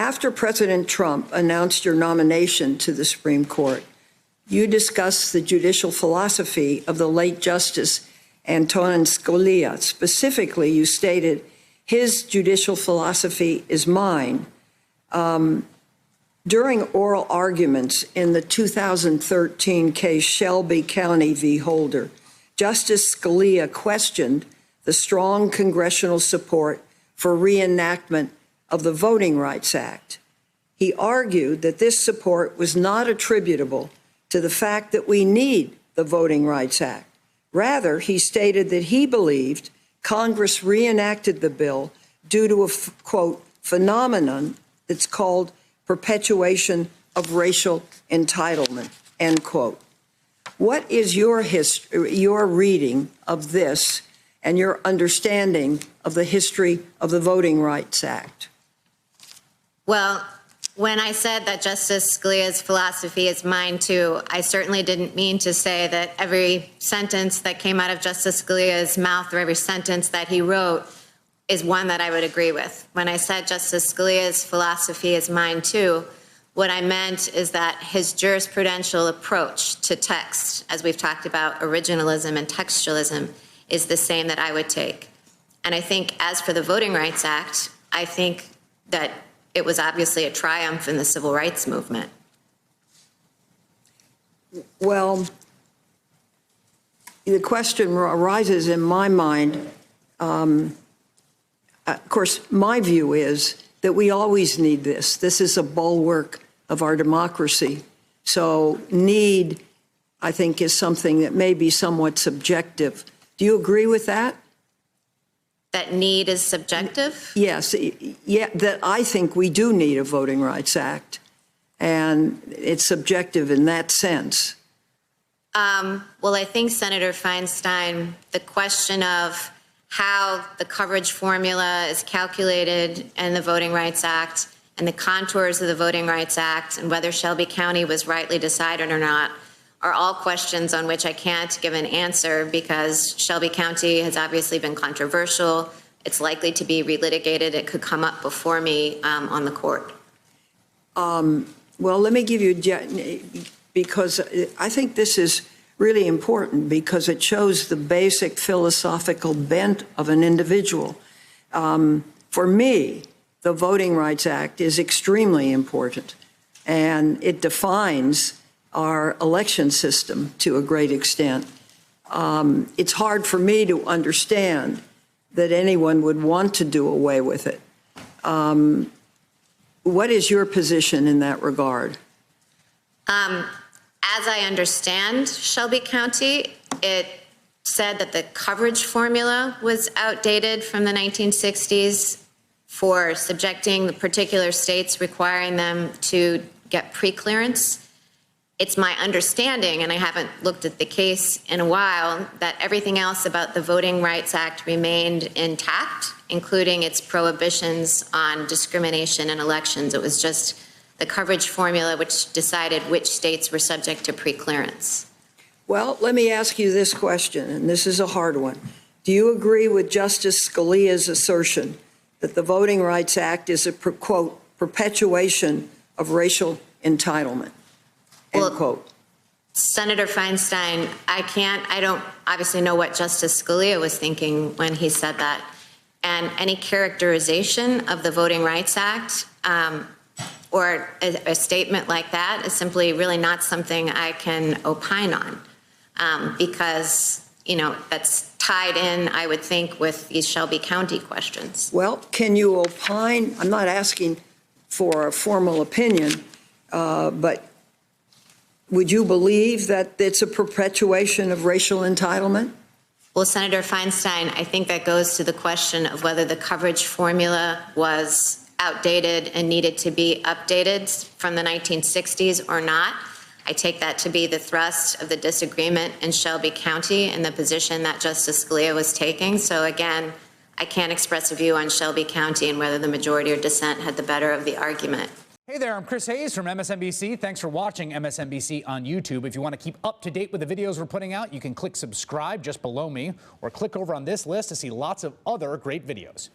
After President Trump announced your nomination to the Supreme Court, you discussed the judicial philosophy of the late Justice Antonin Scalia. Specifically, you stated, his judicial philosophy is mine. During oral arguments in the 2013 case Shelby County v. Holder, Justice Scalia questioned the strong congressional support for reenactment of the Voting Rights Act. He argued that this support was not attributable to the fact that we need the Voting Rights Act. Rather, he stated that he believed Congress reenacted the bill due to a, quote, phenomenon that's called perpetuation of racial entitlement, end quote. What is your reading of this and your understanding of the history of the Voting Rights Act? Well, when I said that Justice Scalia's philosophy is mine too, I certainly didn't mean to say that every sentence that came out of Justice Scalia's mouth or every sentence that he wrote is one that I would agree with. When I said Justice Scalia's philosophy is mine too, what I meant is that his jurisprudential approach to text, as we've talked about originalism and textualism, is the same that I would take. And I think as for the Voting Rights Act, I think that it was obviously a triumph in the civil rights movement. Well, the question arises in my mind. Of course, my view is that we always need this. This is a bulwark of our democracy. So need, I think, is something that may be somewhat subjective. Do you agree with that? That need is subjective? Yes, yeah, that I think we do need a Voting Rights Act, and it's subjective in that sense. Well, I think, Senator Feinstein, the question of how the coverage formula is calculated in the Voting Rights Act and the contours of the Voting Rights Act and whether Shelby County was rightly decided or not are all questions on which I can't give an answer because Shelby County has obviously been controversial. It's likely to be relitigated. It could come up before me on the court. Well, let me give you, because I think this is really important because it shows the basic philosophical bent of an individual. For me, the Voting Rights Act is extremely important, and it defines our election system to a great extent. It's hard for me to understand that anyone would want to do away with it. What is your position in that regard? As I understand Shelby County, it said that the coverage formula was outdated from the 1960s for subjecting the particular states, requiring them to get pre-clearance. It's my understanding, and I haven't looked at the case in a while, that everything else about the Voting Rights Act remained intact, including its prohibitions on discrimination in elections. It was just the coverage formula which decided which states were subject to pre-clearance. Well, let me ask you this question, and this is a hard one. Do you agree with Justice Scalia's assertion that the Voting Rights Act is a, quote, perpetuation of racial entitlement? End quote. Senator Feinstein, I don't obviously know what Justice Scalia was thinking when he said that. And any characterization of the Voting Rights Act or a statement like that is simply really not something I can opine on because, you know, that's tied in, I would think, with these Shelby County questions. Well, can you opine? I'm not asking for a formal opinion, but would you believe that it's a perpetuation of racial entitlement? Well, Senator Feinstein, I think that goes to the question of whether the coverage formula was outdated and needed to be updated from the 1960s or not. I take that to be the thrust of the disagreement in Shelby County and the position that Justice Scalia was taking. So again, I can't express a view on Shelby County and whether the majority or dissent had the better of the argument. Hey there, I'm Chris Hayes from MSNBC. Thanks for watching MSNBC on YouTube. If you want to keep up to date with the videos we're putting out, you can click subscribe just below me or click over on this list to see lots of other great videos.